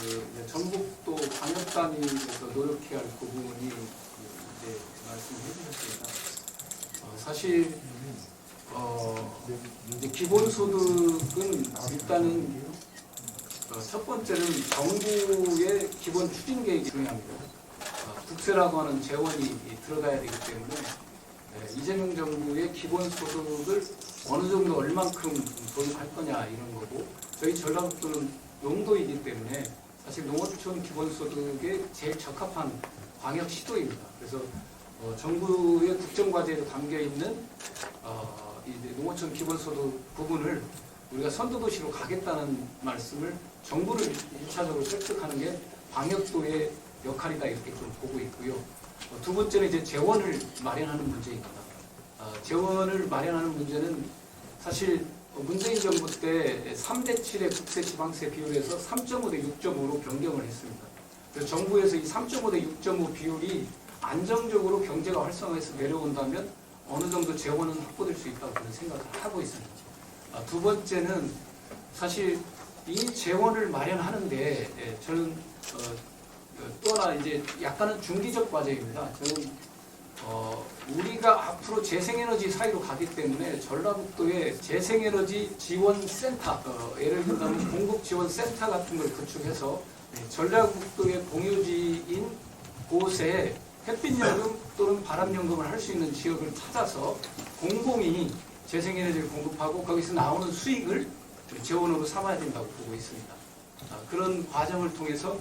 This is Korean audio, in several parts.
이제 전북도 방역단위에서 노력해야 할 부분이 이제 말씀해 주셨습니다. 사실 이제 기본소득은 일단은 첫 번째는 정부의 기본 추진 계획이 중요합니다. 국세라고 하는 재원이 들어가야 되기 때문에 이재명 정부의 기본소득을 어느 정도 얼만큼 도입할 거냐 이런 거고, 저희 전라북도는 농도이기 때문에 사실 농어촌 기본소득에 제일 적합한 광역 시도입니다. 그래서 정부의 국정과제에 담겨 있는 이제 농어촌 기본소득 부분을 우리가 선도도시로 가겠다는 말씀을 정부를 1차적으로 설득하는 게 방역도의 역할이다 이렇게 좀 보고 있고요. 두 번째는 이제 재원을 마련하는 문제입니다. 재원을 마련하는 문제는 사실 문재인 정부 때 3대7의 국세 지방세 비율에서 3.5대 6.5로 변경을 했습니다. 그래서 정부에서 이 3.5대 6.5 비율이 안정적으로 경제가 활성화해서 내려온다면 어느 정도 재원은 확보될 수 있다고 저는 생각을 하고 있습니다. 두 번째는 사실 이 재원을 마련하는데 저는 또 하나 이제 약간은 중기적 과제입니다. 저는 우리가 앞으로 재생에너지 사이로 가기 때문에 전라북도에 재생에너지 지원센터, 예를 들면 공급지원센터 같은 걸 구축해서 전라북도의 공유지인 곳에 햇빛연금 또는 바람연금을 할 수 있는 지역을 찾아서 공공이 재생에너지를 공급하고 거기서 나오는 수익을 재원으로 삼아야 된다고 보고 있습니다. 그런 과정을 통해서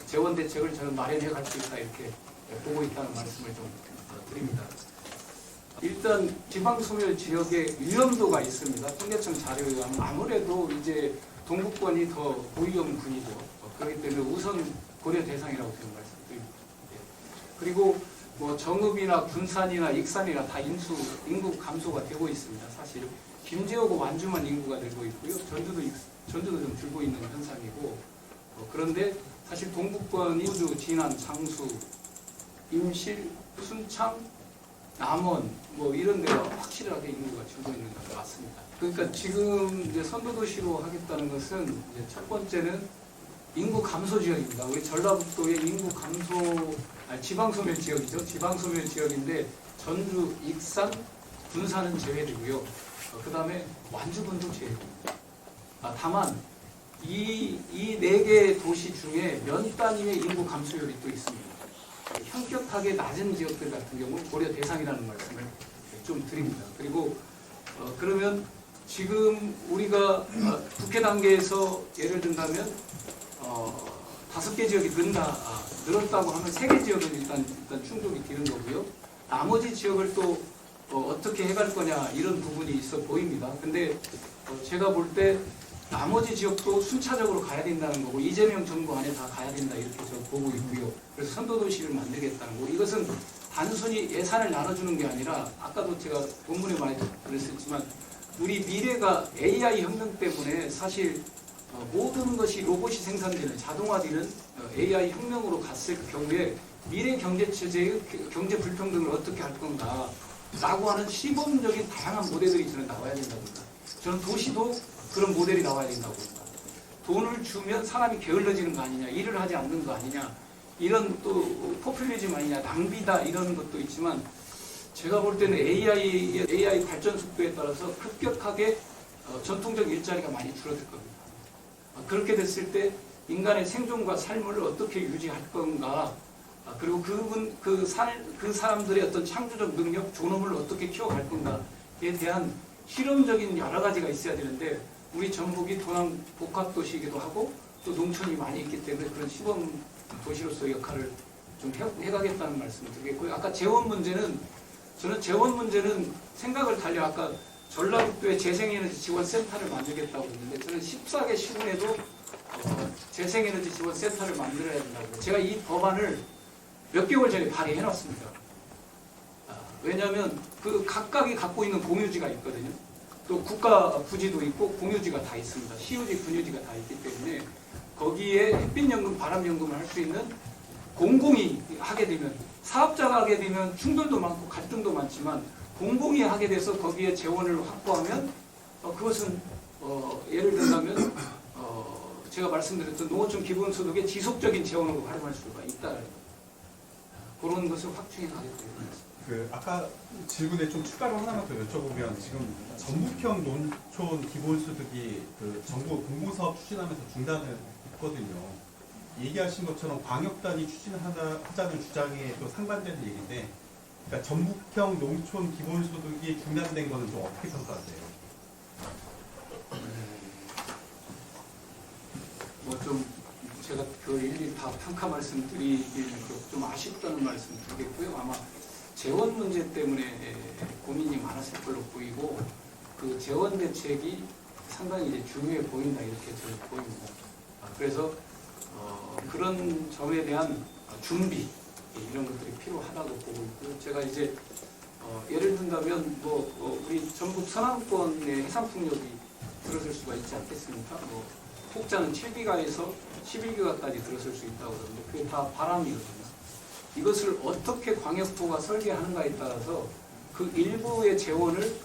재원 대책을 저는 마련해 갈 수 있다 이렇게 보고 있다는 말씀을 좀 드립니다. 일단 지방소멸 지역에 위험도가 있습니다. 통계청 자료에 의하면 아무래도 이제 동북권이 더 고위험군이죠. 그렇기 때문에 우선 고려 대상이라고 저는 말씀드립니다. 그리고 뭐 정읍이나 군산이나 익산이나 다 인구 감소가 되고 있습니다. 사실 김제하고 완주만 인구가 늘고 있고요. 전주도 좀 줄고 있는 현상이고, 그런데 사실 동북권이 호주, 진안, 장수, 임실, 순창, 남원 뭐 이런 데가 확실하게 인구가 줄고 있는 것 같습니다. 그러니까 지금 이제 선도도시로 하겠다는 것은 이제 첫 번째는 인구 감소 지역입니다. 우리 전라북도의 인구 감소, 지방소멸 지역이죠. 지방소멸 지역인데 전주, 익산, 군산은 제외되고요. 그 다음에 완주군도 제외됩니다. 다만 이 네 개 도시 중에 면 단위의 인구 감소율이 또 있습니다. 현격하게 낮은 지역들 같은 경우 고려 대상이라는 말씀을 좀 드립니다. 그리고 그러면 지금 우리가 국회 단계에서 예를 든다면 5개 지역이 늘었다고 하면 3개 지역은 일단 충족이 되는 거고요. 나머지 지역을 또 어떻게 해갈 거냐 이런 부분이 있어 보입니다. 근데 제가 볼 때 나머지 지역도 순차적으로 가야 된다는 거고, 이재명 정부 안에 다 가야 된다 이렇게 저는 보고 있고요. 그래서 선도도시를 만들겠다는 거고, 이것은 단순히 예산을 나눠주는 게 아니라 아까도 제가 본문에 많이 그랬었지만 우리 미래가 AI 혁명 때문에 사실 모든 것이 로봇이 생산되는, 자동화되는 AI 혁명으로 갔을 경우에 미래 경제체제의 경제 불평등을 어떻게 할 건가 라고 하는 시범적인 다양한 모델들이 저는 나와야 된다고 봅니다. 저는 도시도 그런 모델이 나와야 된다고 봅니다. 돈을 주면 사람이 게을러지는 거 아니냐, 일을 하지 않는 거 아니냐, 이런 또 포퓰리즘 아니냐, 낭비다 이런 것도 있지만, 제가 볼 때는 AI 발전 속도에 따라서 급격하게 전통적 일자리가 많이 줄어들 겁니다. 그렇게 됐을 때 인간의 생존과 삶을 어떻게 유지할 건가, 그리고 그 사람들의 어떤 창조적 능력, 존엄을 어떻게 키워갈 건가에 대한 실험적인 여러 가지가 있어야 되는데, 우리 전북이 도남 복합도시이기도 하고 또 농촌이 많이 있기 때문에 그런 시범 도시로서의 역할을 좀 해가겠다는 말씀을 드리겠고요. 아까 재원 문제는, 저는 재원 문제는 생각을 달리 아까 전라북도에 재생에너지 지원센터를 만들겠다고 했는데, 저는 14개 시군에도 재생에너지 지원센터를 만들어야 된다고. 제가 이 법안을 몇 개월 전에 발의해놨습니다. 왜냐하면 그 각각이 갖고 있는 공유지가 있거든요. 또 국가 부지도 있고 공유지가 다 있습니다. 시유지, 분유지가 다 있기 때문에 거기에 햇빛연금, 바람연금을 할 수 있는 공공이 하게 되면, 사업자가 하게 되면 충돌도 많고 갈등도 많지만 공공이 하게 돼서 거기에 재원을 확보하면 그것은 예를 들자면 제가 말씀드렸던 농어촌 기본소득의 지속적인 재원으로 활용할 수가 있다. 그런 것을 확충해 가겠습니다. 아까 질문에 좀 추가로 하나만 더 여쭤보면 지금 전북형 농촌 기본소득이 정부 공공사업 추진하면서 중단을 했거든요. 얘기하신 것처럼 광역단이 추진하자는 주장에 또 상반되는 얘기인데, 그러니까 전북형 농촌 기본소득이 중단된 거는 좀 어떻게 평가하세요? 좀 제가 그 일일이 다 평가 말씀드리기는 좀 아쉽다는 말씀 드리겠고요. 아마 재원 문제 때문에 고민이 많았을 걸로 보이고 그 재원 대책이 상당히 이제 중요해 보인다 이렇게 저는 보입니다. 그래서 그런 점에 대한 준비 이런 것들이 필요하다고 보고 있고요. 제가 이제 예를 든다면 우리 전북 서남권의 해상풍력이 들어설 수가 있지 않겠습니까? 폭자는 7기가에서 11기가까지 들어설 수 있다고 그러는데 그게 다 바람이거든요. 이것을 어떻게 광역부가 설계하는가에 따라서 그 일부의 재원을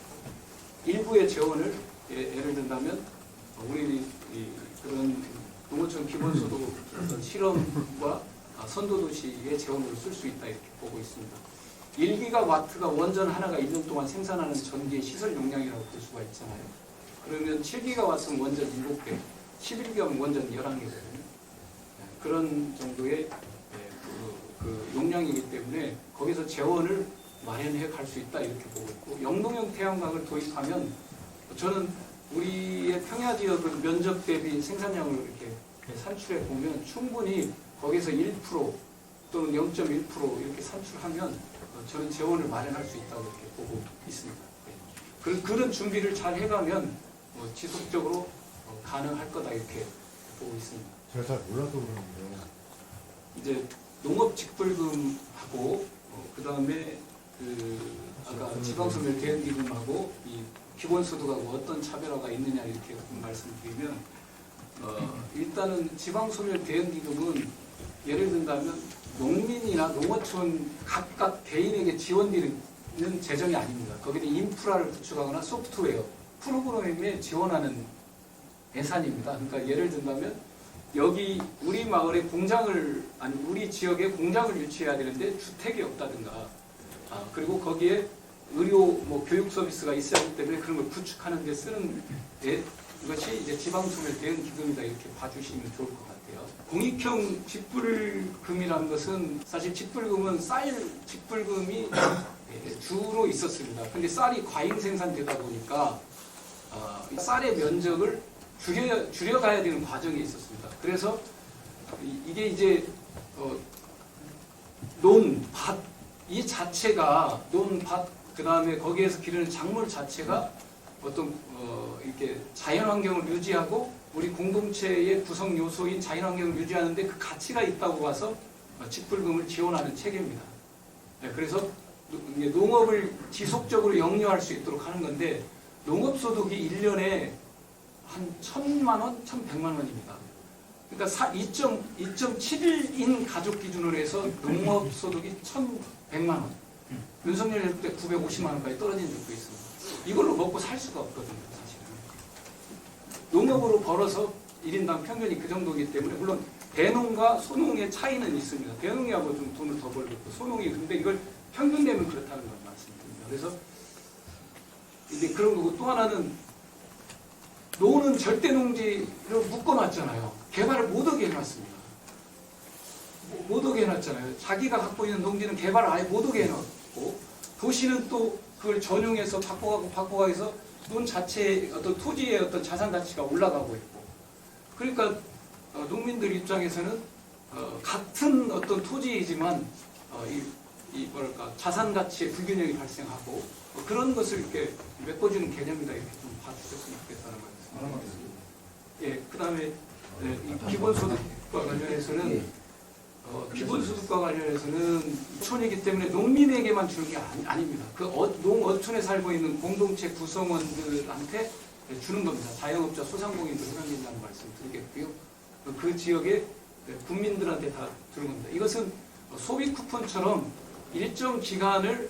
예를 든다면 우리 그런 농어촌 기본소득 실험과 선도도시의 재원으로 쓸 수 있다 이렇게 보고 있습니다. 1기가와트가 원전 하나가 1년 동안 생산하는 전기의 시설 용량이라고 볼 수가 있잖아요. 그러면 7기가와트는 원전 7배, 11기가면 원전 11개거든요. 그런 정도의 그 용량이기 때문에 거기서 재원을 마련해 갈 수 있다 이렇게 보고 있고, 영동형 태양광을 도입하면 저는 우리의 평야 지역을 면적 대비 생산량을 이렇게 산출해 보면 충분히 거기서 1% 또는 0.1% 이렇게 산출하면 저는 재원을 마련할 수 있다고 이렇게 보고 있습니다. 그런 준비를 잘 해가면 지속적으로 가능할 거다 이렇게 보고 있습니다. 제가 잘 몰라서 그러는데요. 이제 농업 직불금하고 그 다음에 아까 지방소멸 대응기금하고 이 기본소득하고 어떤 차별화가 있느냐 이렇게 말씀드리면 일단은 지방소멸 대응기금은 예를 든다면 농민이나 농어촌 각각 개인에게 지원되는 재정이 아닙니다. 거기는 인프라를 구축하거나 소프트웨어, 프로그램에 지원하는 예산입니다. 그러니까 예를 든다면 여기 우리 마을에 우리 지역에 공장을 유치해야 되는데 주택이 없다든가, 그리고 거기에 의료, 교육 서비스가 있어야 하기 때문에 그런 걸 구축하는 데 쓰는 이것이 이제 지방소멸 대응 기금이다 이렇게 봐주시면 좋을 것 같아요. 공익형 직불금이라는 것은 사실 직불금은 쌀 직불금이 주로 있었습니다. 근데 쌀이 과잉 생산되다 보니까 쌀의 면적을 줄여가야 되는 과정이 있었습니다. 그래서 이게 이제 논밭 이 자체가 논밭 그 다음에 거기에서 기르는 작물 자체가 어떤 이렇게 자연환경을 유지하고 우리 공동체의 구성 요소인 자연환경을 유지하는데 그 가치가 있다고 봐서 직불금을 지원하는 체계입니다. 그래서 농업을 지속적으로 영위할 수 있도록 하는 건데 농업소득이 1년에 한 1,000만 원, 1,100만 원입니다. 그러니까 2.7인 가족 기준으로 해서 농업소득이 1,100만 원. 윤석열 정부 때 950만 원까지 떨어진 적도 있습니다. 이걸로 먹고 살 수가 없거든요, 사실은. 농업으로 벌어서 1인당 평균이 그 정도이기 때문에 물론 대농과 소농의 차이는 있습니다. 대농이하고 좀 돈을 더 벌겠고 소농이 근데 이걸 평균 내면 그렇다는 걸 말씀드립니다. 그래서 이제 그런 거고 또 하나는 노는 절대 농지로 묶어놨잖아요. 개발을 못하게 해놨습니다. 못하게 해놨잖아요. 자기가 갖고 있는 농지는 개발을 아예 못하게 해놨고 도시는 또 그걸 전용해서 바꿔가고 해서 논 자체의 어떤 토지의 어떤 자산 가치가 올라가고 있고 그러니까 농민들 입장에서는 같은 어떤 토지이지만 이 뭐랄까 자산 가치의 불균형이 발생하고 그런 것을 이렇게 메꿔주는 개념이다 이렇게 좀 봐주셨으면 좋겠다는 말씀. 예, 그 다음에 이 기본소득과 관련해서는 기본소득과 관련해서는 촌이기 때문에 농민에게만 주는 게 아닙니다. 그 농어촌에 살고 있는 공동체 구성원들한테 주는 겁니다. 자영업자, 소상공인들 해당된다는 말씀 드리겠고요. 그 지역의 국민들한테 다 주는 겁니다. 이것은 소비 쿠폰처럼 일정 기간을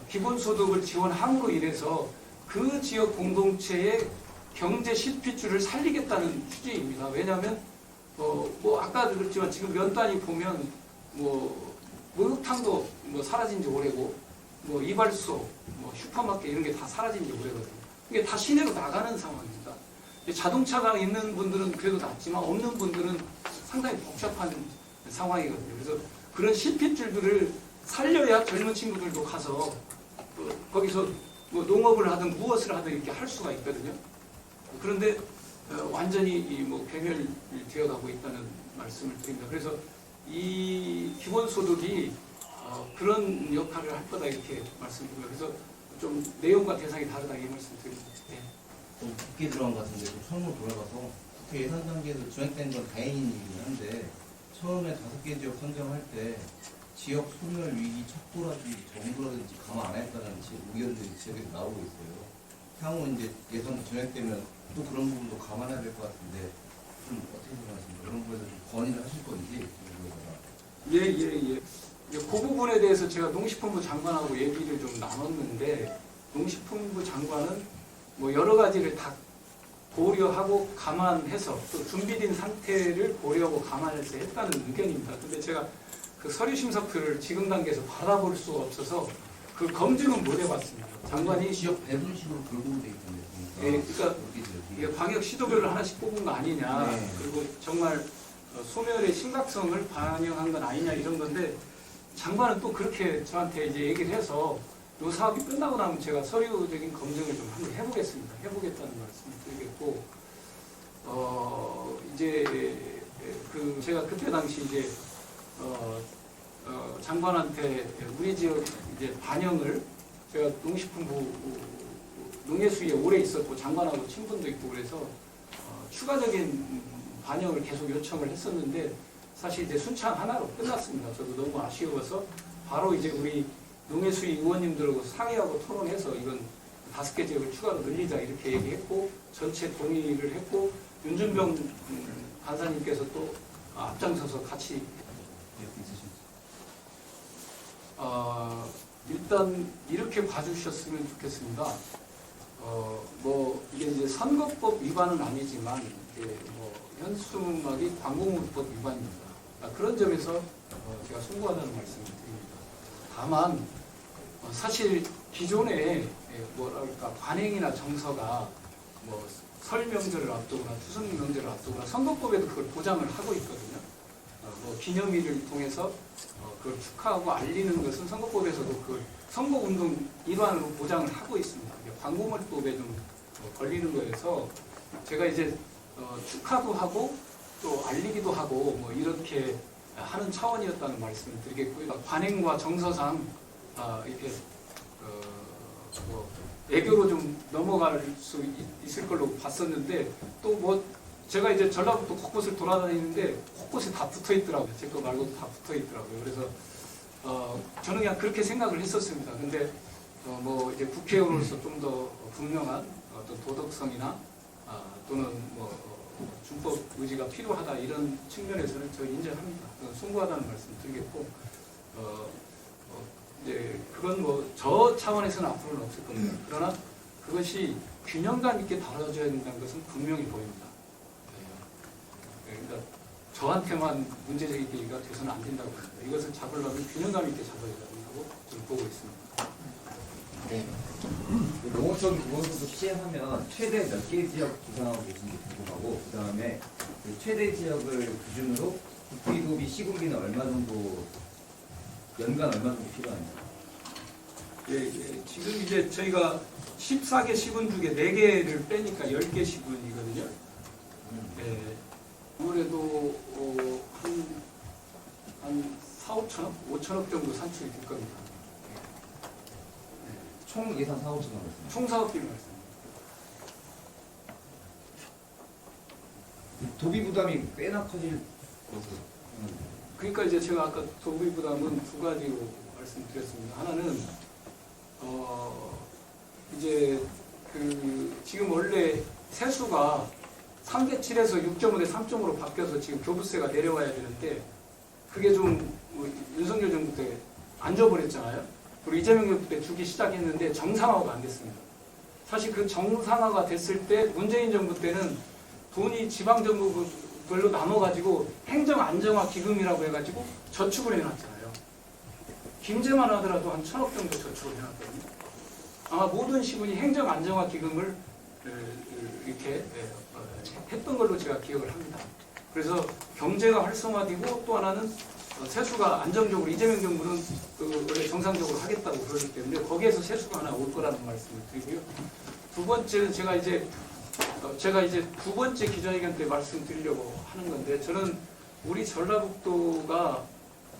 기본소득을 지원함으로 인해서 그 지역 공동체의 경제 실핏줄을 살리겠다는 취지입니다. 왜냐하면 뭐 아까도 그랬지만 지금 면 단위 보면 뭐 목욕탕도 뭐 사라진 지 오래고 뭐 이발소, 뭐 슈퍼마켓 이런 게 다 사라진 지 오래거든요. 이게 다 시내로 나가는 상황입니다. 자동차가 있는 분들은 그래도 낫지만 없는 분들은 상당히 복잡한 상황이거든요. 그래서 그런 실핏줄들을 살려야 젊은 친구들도 가서 거기서 뭐 농업을 하든 무엇을 하든 이렇게 할 수가 있거든요. 그런데 완전히 뭐 괴멸되어가고 있다는 말씀을 드립니다. 그래서 이 기본소득이 그런 역할을 할 거다 이렇게 말씀드립니다. 그래서 좀 내용과 대상이 다르다 이 말씀드립니다. 네. 좀 깊게 들어간 것 같은데 좀 처음으로 돌아가서 국회 예산 단계에서 지원된 건 다행인 일이긴 한데 처음에 5개 지역 선정할 때 지역 소멸 위기 척도라든지 정도라든지 감안 안 했다는 의견들이 지역에서 나오고 있어요. 향후 이제 예산 전액되면 또 그런 부분도 감안해야 될 것 같은데 좀 어떻게 생각하십니까? 그런 부분에서 좀 건의를 하실 건지 예. 그 부분에 대해서 제가 농식품부 장관하고 얘기를 좀 나눴는데 농식품부 장관은 뭐 여러 가지를 다 고려하고 감안해서 또 준비된 상태를 고려하고 감안해서 했다는 의견입니다. 근데 제가 그 서류 심사표를 지금 단계에서 받아볼 수가 없어서 그 검증은 못 해봤습니다. 장관이 지역 배분식으로 돌고 돼 있던데 예, 그러니까 이게 광역 시도별로 하나씩 뽑은 거 아니냐, 네. 그리고 정말 소멸의 심각성을 반영한 건 아니냐 이런 건데 장관은 또 그렇게 저한테 이제 얘기를 해서 이 사업이 끝나고 나면 제가 서류적인 검증을 좀 한번 해보겠습니다. 해보겠다는 말씀을 드리겠고, 이제 그 제가 그때 당시 이제 장관한테 우리 지역 이제 반영을 제가 농식품부 농해수위에 오래 있었고 장관하고 친분도 있고 그래서 추가적인 반영을 계속 요청을 했었는데 사실 이제 순창 하나로 끝났습니다. 저도 너무 아쉬워서 바로 이제 우리 농해수위 의원님들하고 상의하고 토론해서 이건 5개 지역을 추가로 늘리자 이렇게 얘기했고 전체 동의를 했고 윤준병 간사님께서 또 앞장서서 같이 일단 이렇게 봐주셨으면 좋겠습니다. 뭐 이게 이제 선거법 위반은 아니지만 이게 뭐 현수막이 광고물법 위반입니다. 그런 점에서 제가 송구하다는 말씀을 드립니다. 다만 사실 기존에 뭐랄까 관행이나 정서가 뭐 설 명절을 앞두거나 추석 명절을 앞두거나 선거법에도 그걸 보장을 하고 있거든요. 뭐 기념일을 통해서 그걸 축하하고 알리는 것은 선거법에서도 그 선거운동 일환으로 보장을 하고 있습니다. 광고물법에 좀 걸리는 거여서 제가 이제 축하도 하고 또 알리기도 하고 뭐 이렇게 하는 차원이었다는 말씀을 드리겠고요. 관행과 정서상 이렇게 뭐 애교로 좀 넘어갈 수 있을 걸로 봤었는데 또 뭐 제가 이제 전라북도 곳곳을 돌아다니는데 곳곳에 다 붙어 있더라고요. 제 거 말고도 다 붙어 있더라고요. 그래서 저는 그냥 그렇게 생각을 했었습니다. 근데 뭐 이제 국회의원으로서 좀 더 분명한 어떤 도덕성이나 또는 뭐 준법 의지가 필요하다 이런 측면에서는 저 인정합니다. 송구하다는 말씀 드리겠고 이제 그건 뭐 저 차원에서는 앞으로는 없을 겁니다. 그러나 그것이 균형감 있게 다뤄져야 된다는 것은 분명히 보입니다. 그러니까 저한테만 문제적 얘기가 돼서는 안 된다고 봅니다. 이것을 잡으려면 균형감 있게 잡아야 된다고 저는 보고 있습니다. 네. 농어촌 기본소득 시행하면 최대 몇 개 지역 구상하고 계신지 궁금하고, 그 다음에 그 최대 지역을 기준으로 국비도비 시군비는 얼마 정도, 연간 얼마 정도 필요한지. 예, 지금 이제 저희가 14개 시군 중에 4개를 빼니까 10개 시군이거든요. 예, 아무래도 한 4, 5천억? 5천억 정도 산출이 될 겁니다. 총 예산 4, 5천억 말씀. 총 사업비를 말씀. 도비 부담이 꽤나 커질 것으로. 그러니까 이제 제가 아까 도비 부담은 2가지로 말씀드렸습니다. 하나는 이제 그 지금 원래 세수가 3.7에서 6.5대 3.5로 바뀌어서 지금 교부세가 내려와야 되는데 그게 좀 윤석열 정부 때 안 줘버렸잖아요. 그리고 이재명 정부 때 주기 시작했는데 정상화가 안 됐습니다. 사실 그 정상화가 됐을 때 문재인 정부 때는 돈이 지방 정부별로 남아가지고 행정 안정화 기금이라고 해가지고 저축을 해놨잖아요. 김제만 하더라도 한 1,000억 정도 저축을 해놨거든요. 아마 모든 시군이 행정 안정화 기금을 이렇게 했던 걸로 제가 기억을 합니다. 그래서 경제가 활성화되고 또 하나는 세수가 안정적으로 이재명 정부는 원래 정상적으로 하겠다고 그러기 때문에 거기에서 세수가 하나 올 거라는 말씀을 드리고요. 두 번째는 제가 이제 두 번째 기자회견 때 말씀드리려고 하는 건데 저는 우리 전라북도가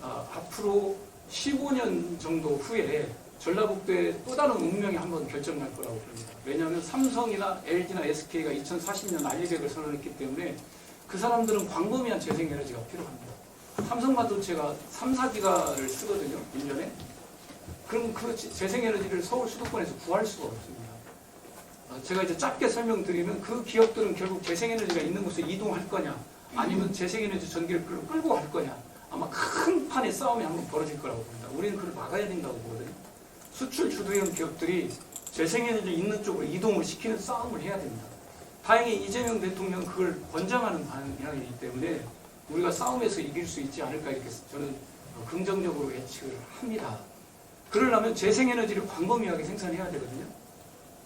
앞으로 15년 정도 후에 전라북도의 또 다른 운명이 한번 결정날 거라고 봅니다. 왜냐하면 삼성이나 LG나 SK가 2040년 알리백을 선언했기 때문에 그 사람들은 광범위한 재생에너지가 필요합니다. 삼성반도체가 3, 4기가를 쓰거든요. 1년에. 그럼 그 재생에너지를 서울 수도권에서 구할 수가 없습니다. 제가 이제 짧게 설명드리면 그 기업들은 결국 재생에너지가 있는 곳에 이동할 거냐 아니면 재생에너지 전기를 끌고 갈 거냐 아마 큰 판의 싸움이 한번 벌어질 거라고 봅니다. 우리는 그걸 막아야 된다고 보거든요. 수출 주도형 기업들이 재생에너지 있는 쪽으로 이동을 시키는 싸움을 해야 됩니다. 다행히 이재명 대통령은 그걸 권장하는 방향이기 때문에 우리가 싸움에서 이길 수 있지 않을까 이렇게 저는 긍정적으로 예측을 합니다. 그러려면 재생에너지를 광범위하게 생산해야 되거든요.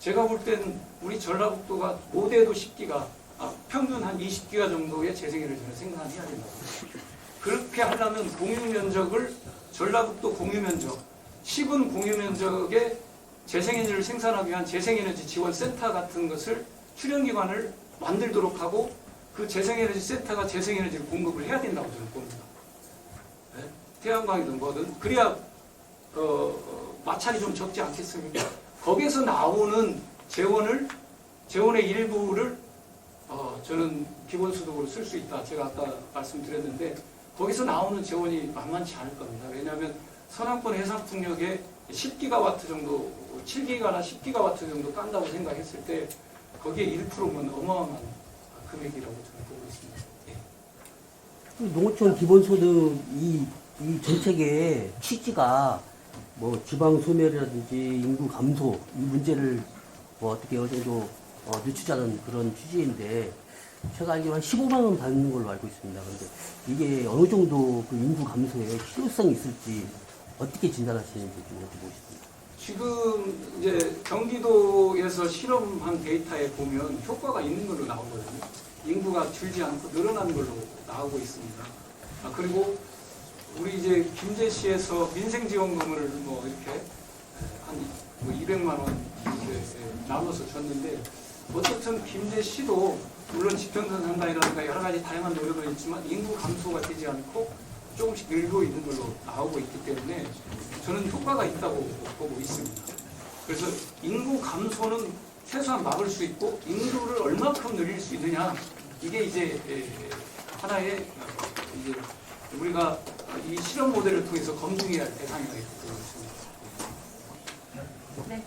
제가 볼 때는 우리 전라북도가 못해도 10기가, 평균 한 20기가 정도의 재생에너지를 생산해야 된다고. 그렇게 하려면 공유면적을 전라북도 공유면적, 시군 공유면적의 재생에너지를 생산하기 위한 재생에너지 지원센터 같은 것을 출연기관을 만들도록 하고 그 재생에너지 센터가 재생에너지를 공급을 해야 된다고 저는 봅니다. 네? 태양광이든 뭐든 그래야 마찰이 좀 적지 않겠습니까? 거기에서 나오는 재원의 일부를 저는 기본소득으로 쓸 수 있다. 제가 아까 말씀드렸는데 거기서 나오는 재원이 만만치 않을 겁니다. 왜냐하면 서남권 해상풍력에 10기가와트 정도, 7기가나 10기가와트 정도 깐다고 생각했을 때 거기에 1%면 어마어마한 금액이라고 저는 보고 있습니다. 예. 농어촌 기본소득 이 정책의 취지가 뭐 지방 소멸이라든지 인구 감소 이 문제를 뭐 어떻게 어느 정도 늦추자는 그런 취지인데 제가 알기로 한 15만 원 받는 걸로 알고 있습니다. 그런데 이게 어느 정도 그 인구 감소에 실효성이 있을지 어떻게 진단하시는지 좀 여쭤보고 싶습니다. 지금 이제 경기도에서 실험한 데이터에 보면 효과가 있는 걸로 나오거든요. 인구가 줄지 않고 늘어나는 걸로 나오고 있습니다. 그리고 우리 이제 김제시에서 민생지원금을 뭐 이렇게 한 200만 원 이렇게 나눠서 줬는데 어쨌든 김제시도 물론 지평선 상단이라든가 여러 가지 다양한 노력은 있지만 인구 감소가 되지 않고 조금씩 늘고 있는 걸로 나오고 있기 때문에 저는 효과가 있다고 보고 있습니다. 그래서 인구 감소는 최소한 막을 수 있고 인구를 얼마큼 늘릴 수 있느냐 이게 이제 하나의 이제 우리가 이 실험 모델을 통해서 검증해야 할 대상이라고 생각합니다. 네.